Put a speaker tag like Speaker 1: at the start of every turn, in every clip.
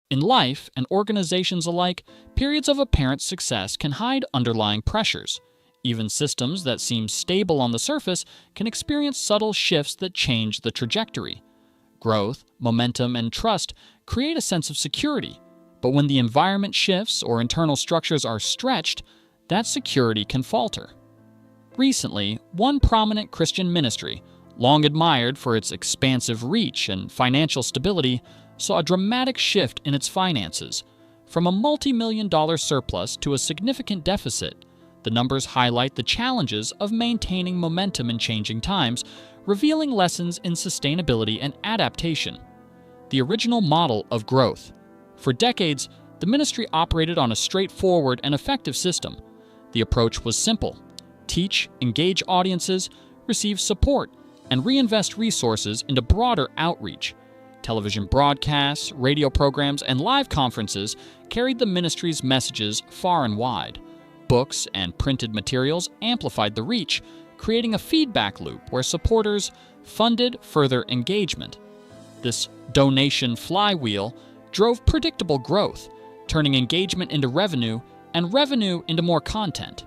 Speaker 1: In life and organizations alike, periods of apparent success can hide underlying pressures. Even systems that seem stable on the surface can experience subtle shifts that change the trajectory. Growth, momentum, and trust create a sense of security, but when the environment shifts or internal structures are stretched, that security can falter. Recently, one prominent Christian ministry, long admired for its expansive reach and financial stability, saw a dramatic shift in its finances. From a multi-million-dollar surplus to a significant deficit, the numbers highlight the challenges of maintaining momentum in changing times, revealing lessons in sustainability and adaptation. The original model of growth. For decades, the ministry operated on a straightforward and effective system. The approach was simple: teach, engage audiences, receive support, and reinvest resources into broader outreach. Television broadcasts, radio programs, and live conferences carried the ministry's messages far and wide. Books and printed materials amplified the reach, creating a feedback loop where supporters funded further engagement. This donation flywheel drove predictable growth, turning engagement into revenue and revenue into more content.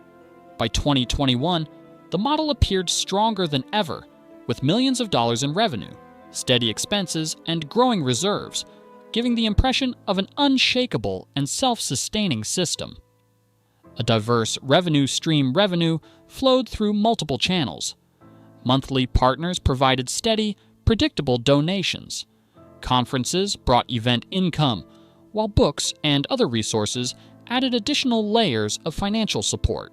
Speaker 1: By 2021, the model appeared stronger than ever, with millions of dollars in revenue, steady expenses, and growing reserves, giving the impression of an unshakable and self-sustaining system. A diverse revenue stream flowed through multiple channels. Monthly partners provided steady, predictable donations. Conferences brought event income, while books and other resources added additional layers of financial support.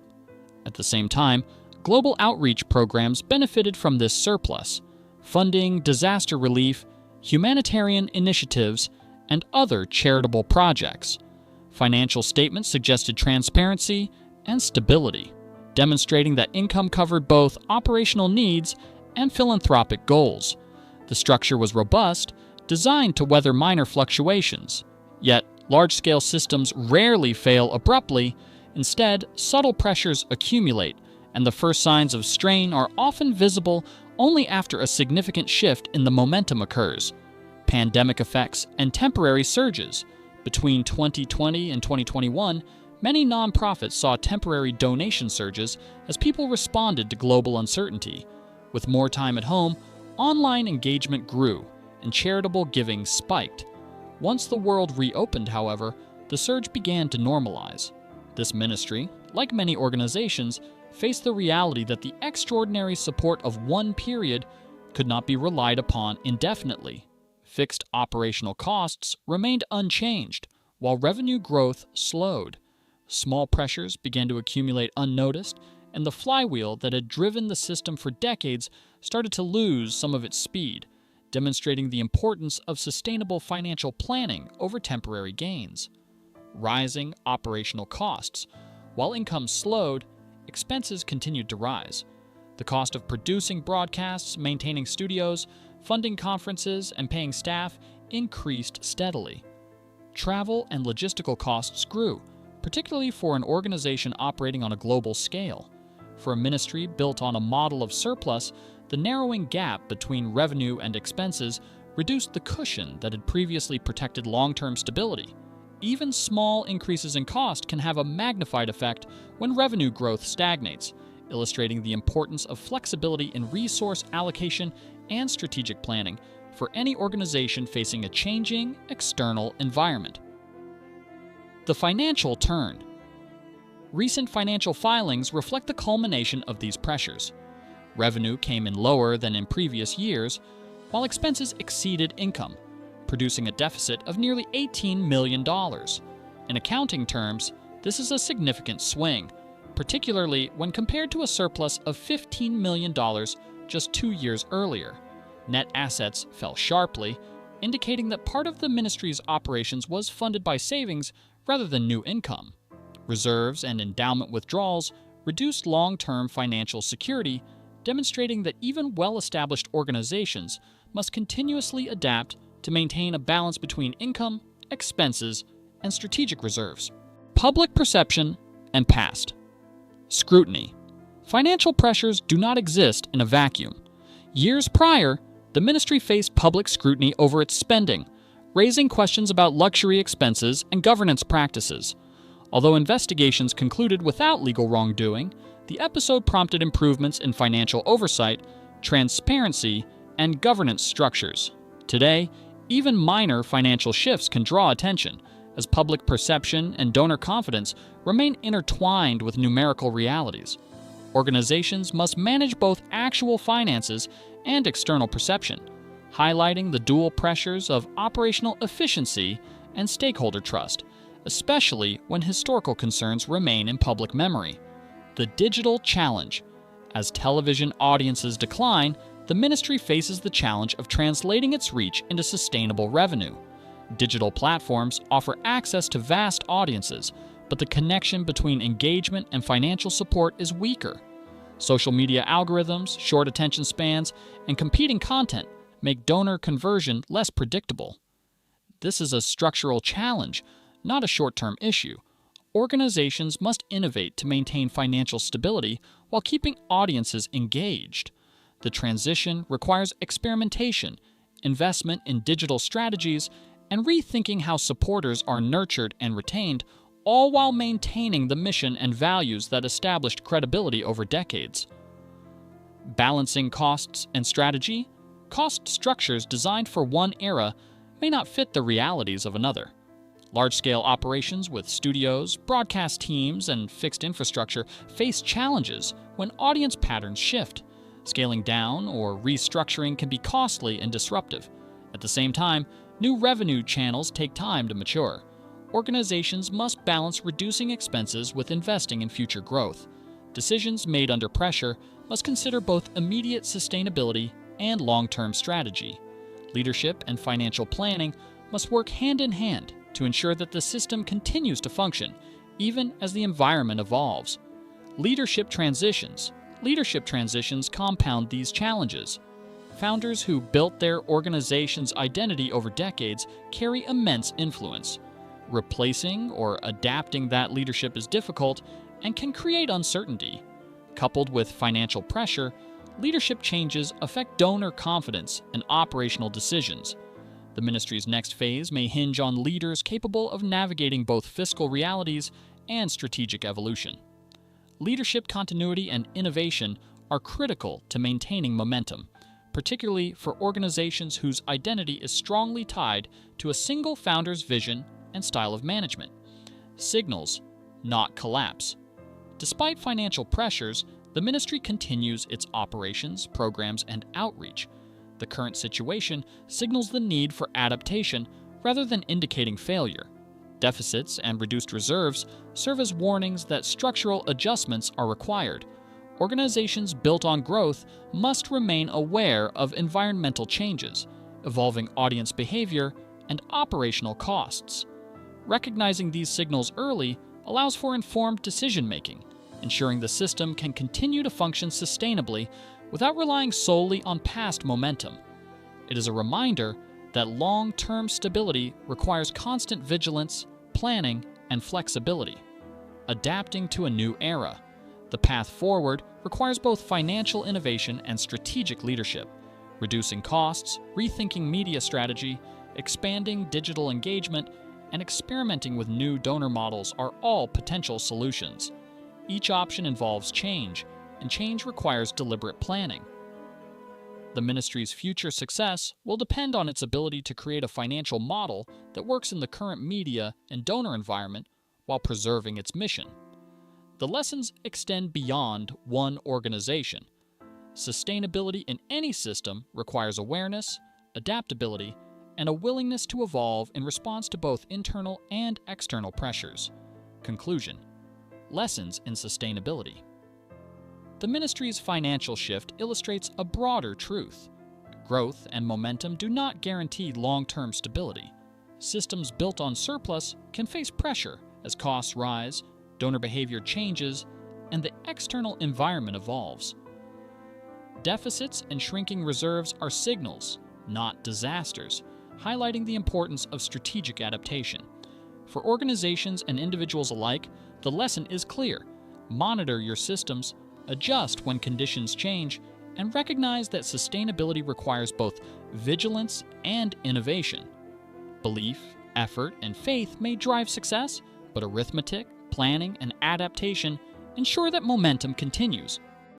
Speaker 1: At the same time, global outreach programs benefited from this surplus, funding disaster relief, humanitarian initiatives, and other charitable projects. Financial statements suggested transparency and stability, demonstrating that income covered both operational needs and philanthropic goals. The structure was robust, designed to weather minor fluctuations. Yet, large-scale systems rarely fail abruptly. Instead, subtle pressures accumulate, and the first signs of strain are often visible only after a significant shift in the momentum occurs. Pandemic effects and temporary surges. Between 2020 and 2021, many nonprofits saw temporary donation surges as people responded to global uncertainty. With more time at home, online engagement grew, and charitable giving spiked. Once the world reopened, however, the surge began to normalize. This ministry, like many organizations, faced the reality that the extraordinary support of one period could not be relied upon indefinitely. Fixed operational costs remained unchanged, while revenue growth slowed. Small pressures began to accumulate unnoticed, and the flywheel that had driven the system for decades started to lose some of its speed, demonstrating the importance of sustainable financial planning over temporary gains. Rising operational costs. While income slowed, expenses continued to rise. The cost of producing broadcasts, maintaining studios, funding conferences, and paying staff increased steadily. Travel and logistical costs grew, particularly for an organization operating on a global scale. For a ministry built on a model of surplus, the narrowing gap between revenue and expenses reduced the cushion that had previously protected long-term stability. Even small increases in cost can have a magnified effect when revenue growth stagnates, illustrating the importance of flexibility in resource allocation and strategic planning for any organization facing a changing external environment. The financial turn. Recent financial filings reflect the culmination of these pressures. Revenue came in lower than in previous years, while expenses exceeded income, producing a deficit of nearly $18 million. In accounting terms, this is a significant swing, particularly when compared to a surplus of $15 million just 2 years earlier. Net assets fell sharply, indicating that part of the ministry's operations was funded by savings rather than new income. Reserves and endowment withdrawals reduced long-term financial security, demonstrating that even well-established organizations must continuously adapt to maintain a balance between income, expenses, and strategic reserves. Public perception and past. Scrutiny. Financial pressures do not exist in a vacuum. Years prior, the ministry faced public scrutiny over its spending, raising questions about luxury expenses and governance practices. Although investigations concluded without legal wrongdoing, the episode prompted improvements in financial oversight, transparency, and governance structures. Today, even minor financial shifts can draw attention, as public perception and donor confidence remain intertwined with numerical realities. Organizations must manage both actual finances and external perception, highlighting the dual pressures of operational efficiency and stakeholder trust, especially when historical concerns remain in public memory. The digital challenge. As television audiences decline, the ministry faces the challenge of translating its reach into sustainable revenue. Digital platforms offer access to vast audiences, but the connection between engagement and financial support is weaker. Social media algorithms, short attention spans, and competing content make donor conversion less predictable. This is a structural challenge, not a short-term issue. Organizations must innovate to maintain financial stability while keeping audiences engaged. The transition requires experimentation, investment in digital strategies, and rethinking how supporters are nurtured and retained, all while maintaining the mission and values that established credibility over decades. Balancing costs and strategy. Cost structures designed for one era may not fit the realities of another. Large-scale operations with studios, broadcast teams, and fixed infrastructure face challenges when audience patterns shift. Scaling down or restructuring can be costly and disruptive. At the same time, new revenue channels take time to mature. Organizations must balance reducing expenses with investing in future growth. Decisions made under pressure must consider both immediate sustainability and long-term strategy. Leadership and financial planning must work hand in hand to ensure that the system continues to function, even as the environment evolves. Leadership transitions compound these challenges. Founders who built their organization's identity over decades carry immense influence. Replacing or adapting that leadership is difficult and can create uncertainty. Coupled with financial pressure, leadership changes affect donor confidence and operational decisions. The ministry's next phase may hinge on leaders capable of navigating both fiscal realities and strategic evolution. Leadership continuity and innovation are critical to maintaining momentum, particularly for organizations whose identity is strongly tied to a single founder's vision and style of management. Signals, not collapse. Despite financial pressures, the ministry continues its operations, programs, and outreach. The current situation signals the need for adaptation rather than indicating failure. Deficits and reduced reserves serve as warnings that structural adjustments are required. Organizations built on growth must remain aware of environmental changes, evolving audience behavior, and operational costs. Recognizing these signals early allows for informed decision-making, ensuring the system can continue to function sustainably without relying solely on past momentum. It is a reminder that long-term stability requires constant vigilance, planning, and flexibility. Adapting to a new era. The path forward requires both financial innovation and strategic leadership. Reducing costs, rethinking media strategy, expanding digital engagement, and experimenting with new donor models are all potential solutions. Each option involves change, and change requires deliberate planning. The ministry's future success will depend on its ability to create a financial model that works in the current media and donor environment while preserving its mission. The lessons extend beyond one organization. Sustainability in any system requires awareness, adaptability, and a willingness to evolve in response to both internal and external pressures. Conclusion: lessons in sustainability. The ministry's financial shift illustrates a broader truth. Growth and momentum do not guarantee long-term stability. Systems built on surplus can face pressure as costs rise, donor behavior changes, and the external environment evolves. Deficits and shrinking reserves are signals, not disasters, highlighting the importance of strategic adaptation. For organizations and individuals alike, the lesson is clear. Monitor your systems, adjust when conditions change, and recognize that sustainability requires both vigilance and innovation. Belief, effort, and faith may drive success, but arithmetic, planning, and adaptation ensure that momentum continues.